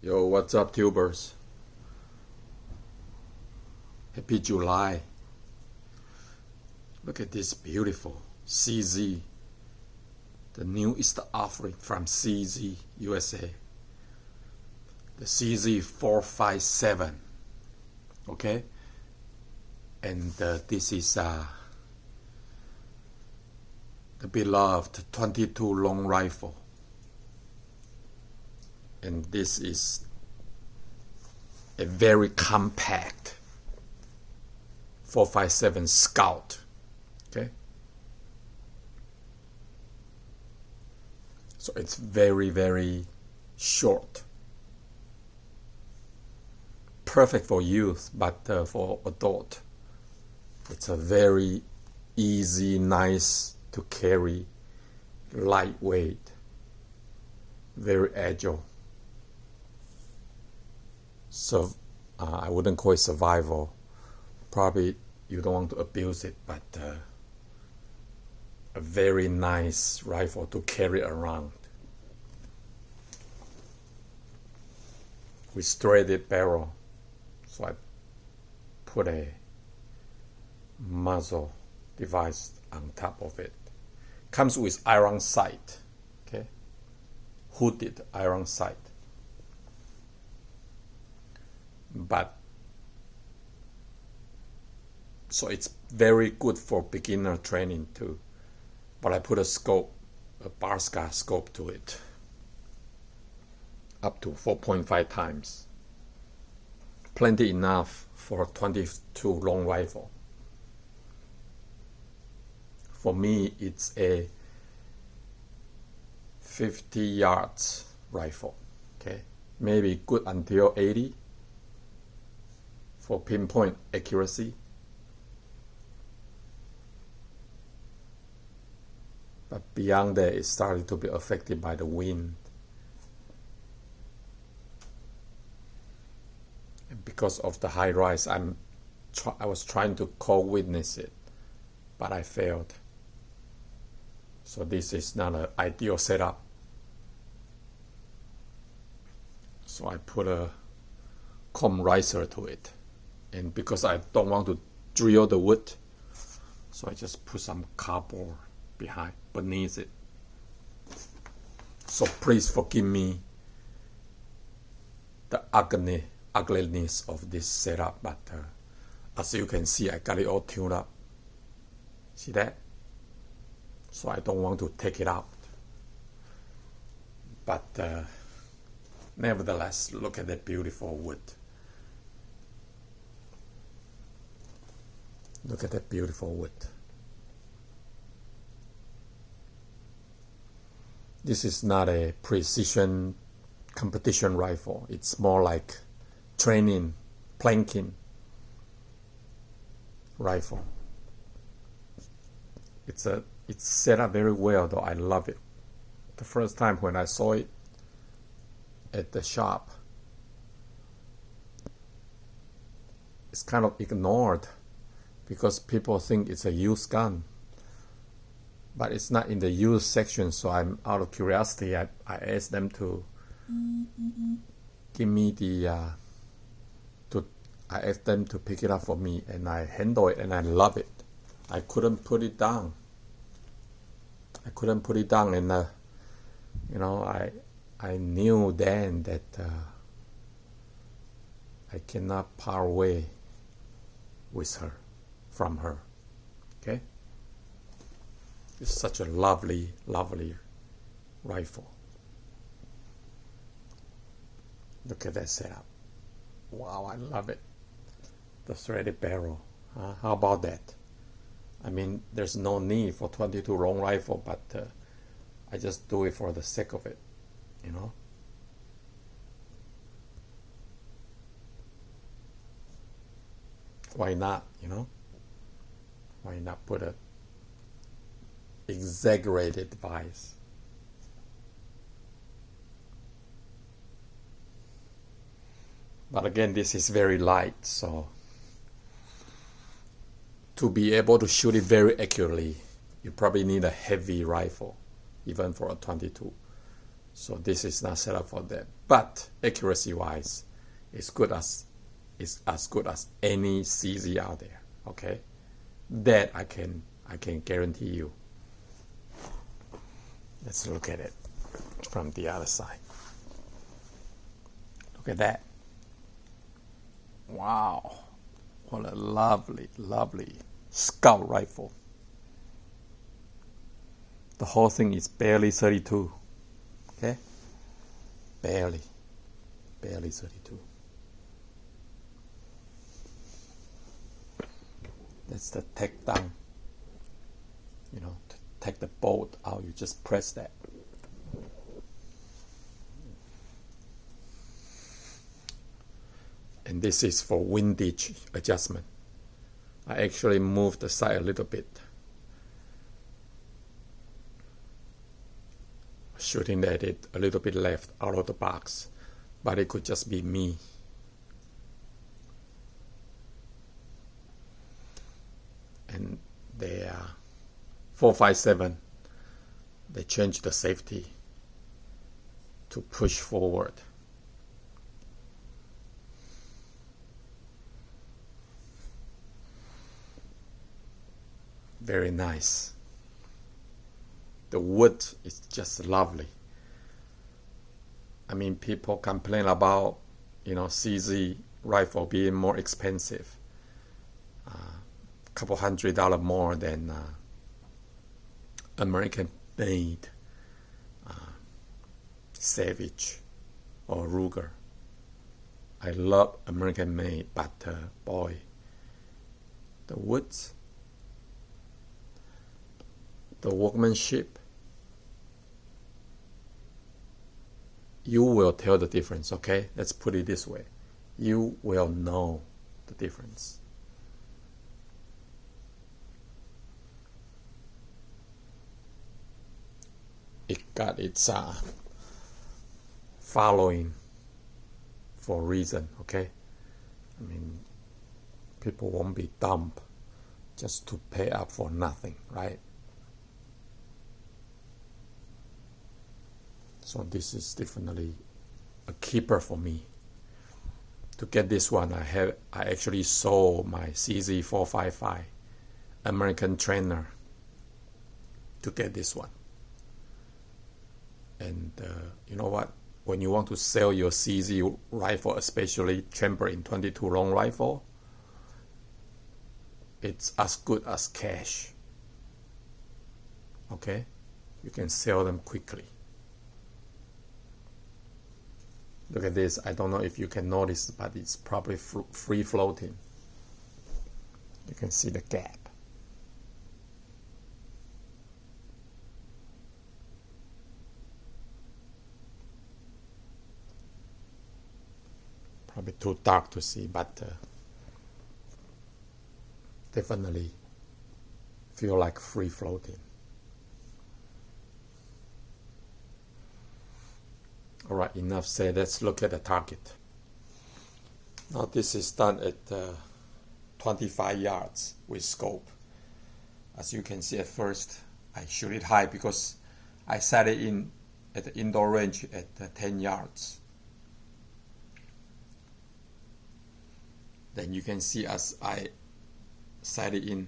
Yo, what's up, tubers? Happy July. Look at this beautiful CZ. The newest offering from CZ USA. The CZ 457. Okay? And this is the beloved 22 long rifle. And this is a very compact 457 Scout. Okay, so it's very, very short, perfect for youth, but for adult it's a very easy, nice to carry, lightweight, very agile. So I wouldn't call it survival. Probably you don't want to abuse it, but a very nice rifle to carry around. With threaded barrel, so I put a muzzle device on top of it. Comes with iron sight, okay, hooded iron sight. But so it's very good for beginner training too. But I put a scope, a Barska scope to it, up to 4.5 times. Plenty enough for a 22 long rifle. For me, it's a 50 yards rifle. Okay, maybe good until 80 for pinpoint accuracy. But beyond that, it started to be affected by the wind. And because of the high rise, I was trying to co-witness it, but I failed. So this is not an ideal setup. So I put a comb riser to it. And because I don't want to drill the wood, so I just put some cardboard beneath it. So please forgive me the ugliness of this setup, but as you can see, I got it all tuned up. See that? So I don't want to take it out. But nevertheless, look at that beautiful wood. Look at that beautiful wood. This is not a precision competition rifle. It's more like training, planking rifle. It's set up very well, though. I love it. The first time when I saw it at the shop, it's kind of ignored because people think it's a used gun. But it's not in the used section, so I'm out of curiosity. I asked them to give me I asked them to pick it up for me, and I handle it, and I love it. I couldn't put it down. And I knew then that I cannot part way from her. Okay. It's such a lovely, lovely rifle. Look at that setup. Wow, I love it. The threaded barrel. How about that? I mean, there's no need for 22 long rifle, but I just do it for the sake of it, you know. Why not, you know? Why not put a exaggerated device? But again, this is very light, so to be able to shoot it very accurately, you probably need a heavy rifle, even for a 22. So this is not set up for that. But accuracy-wise, it's as good as any CZ out there. Okay, that I can guarantee you. Let's look at it from the other side. Look at that. Wow, what a lovely, lovely scout rifle. The whole thing is barely 32. Okay, barely 32. That's the take down. You know, to take the bolt out, you just press that. And this is for windage adjustment. I actually moved the sight a little bit, shooting at it a little bit left out of the box, but it could just be me. And they 457, they changed the safety to push forward. Very nice. The wood is just lovely. I mean, people complain about, CZ rifle being more expensive. Couple $100 more than American-made Savage or Ruger. I love American-made, but boy, the woods, the workmanship, you will tell the difference, okay? Let's put it this way. You will know the difference. It got its following for a reason, okay? I mean, people won't be dumb just to pay up for nothing, right? So this is definitely a keeper for me. To get this one, I actually sold my CZ455 American Trainer to get this one. And you know what? When you want to sell your CZ rifle, especially chamber in 22 long rifle, it's as good as cash. Okay? You can sell them quickly. Look at this. I don't know if you can notice, but it's probably free floating. You can see the gap. Probably too dark to see, but definitely feel like free floating. All right, enough said. Let's look at the target. Now this is done at 25 yards with scope. As you can see, at first I shoot it high because I set it in at the indoor range at 10 yards. Then you can see as I set it in,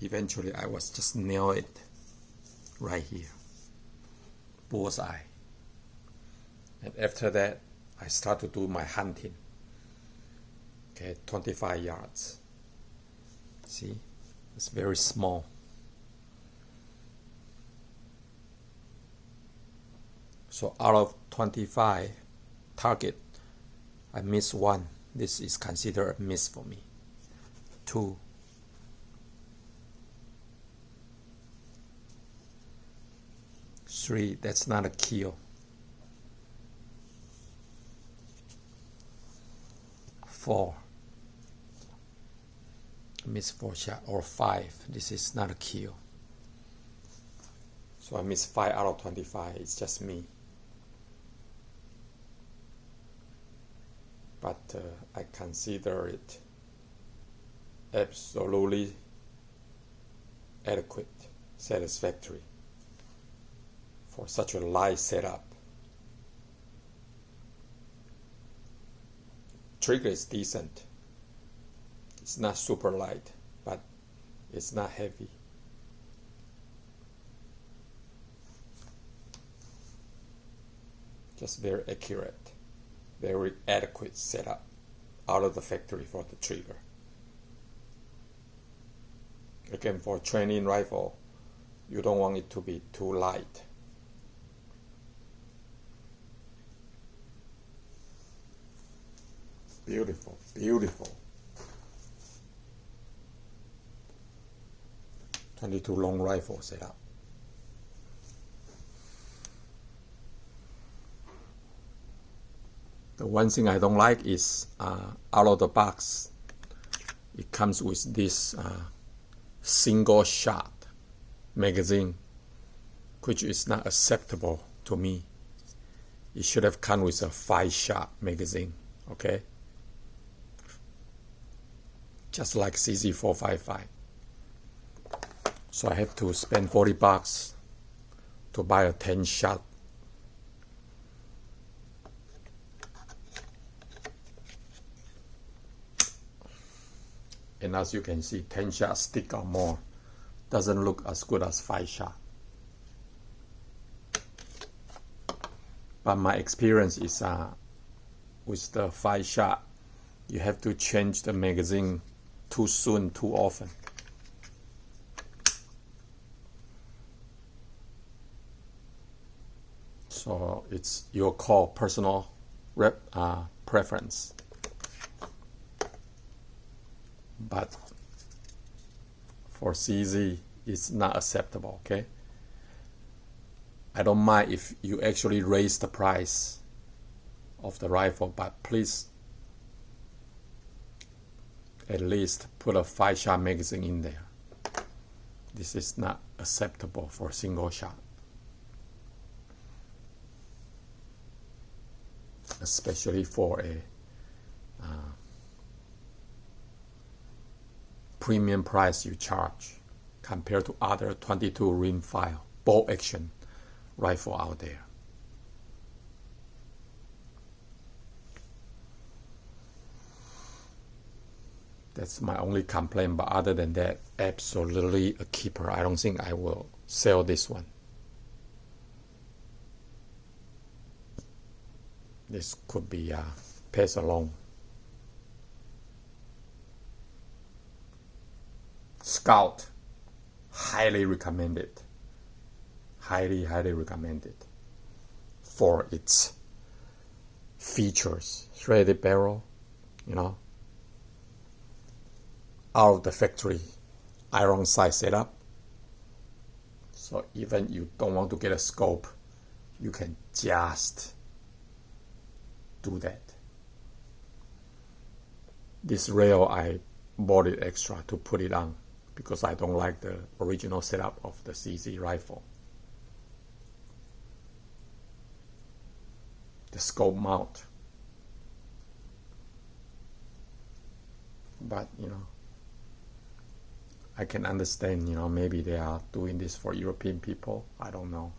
eventually I was just nail it right here, bullseye. And after that, I start to do my hunting. Okay, 25 yards. See, it's very small. So out of 25 target, I missed one. This is considered a miss for me. 2. 3. That's not a kill. 4. I missed 4 shots. Or 5. This is not a kill. So I missed 5 out of 25. It's just me. But I consider it absolutely adequate, satisfactory for such a light setup. Trigger is decent. It's not super light, but it's not heavy. Just very accurate, very adequate setup out of the factory for the trigger. Again, for training rifle, you don't want it to be too light. Beautiful, beautiful. 22 long rifle setup. The one thing I don't like is out of the box, it comes with this single shot magazine, which is not acceptable to me. It should have come with a 5-shot magazine, okay? Just like CZ455. So I have to spend $40 to buy a 10-shot. And as you can see, 10-shot stick or more doesn't look as good as 5-shot. But my experience is with the 5-shot, you have to change the magazine too soon, too often. So it's your call, personal preference. But for CZ, it's not acceptable, okay? I don't mind if you actually raise the price of the rifle, but please at least put a 5-shot magazine in there. This is not acceptable for single shot. Especially for a premium price you charge compared to other 22 rimfire bolt action rifle out there. That's my only complaint, but other than that, absolutely a keeper. I don't think I will sell this one. This could be pass along. Scout, highly recommended. Highly, highly recommended for its features. Threaded barrel, you know, out of the factory, iron sight setup. So even you don't want to get a scope, you can just do that. This rail, I bought it extra to put it on because I don't like the original setup of the CZ rifle. The scope mount. But, you know, I can understand, you know, maybe they are doing this for European people. I don't know.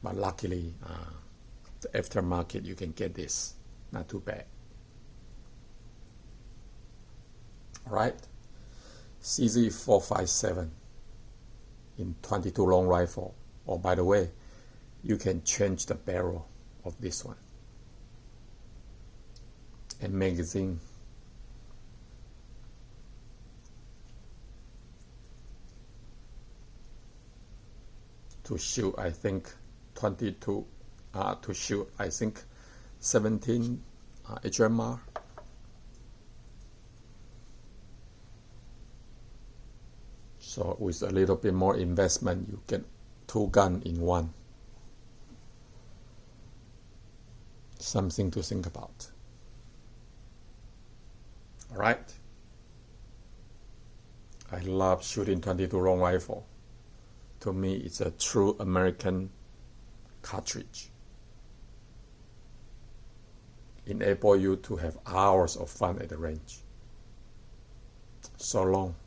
But luckily, the aftermarket, you can get this. Not too bad. All right. CZ457 in 22 long rifle. Oh, by the way, you can change the barrel of this one. And magazine. To shoot, I think 22 to shoot, I think 17 HMR. So with a little bit more investment, you get 2 guns in one. Something to think about. All right. I love shooting 22 long rifle. To me, it's a true American cartridge. Enable you to have hours of fun at the range. So long.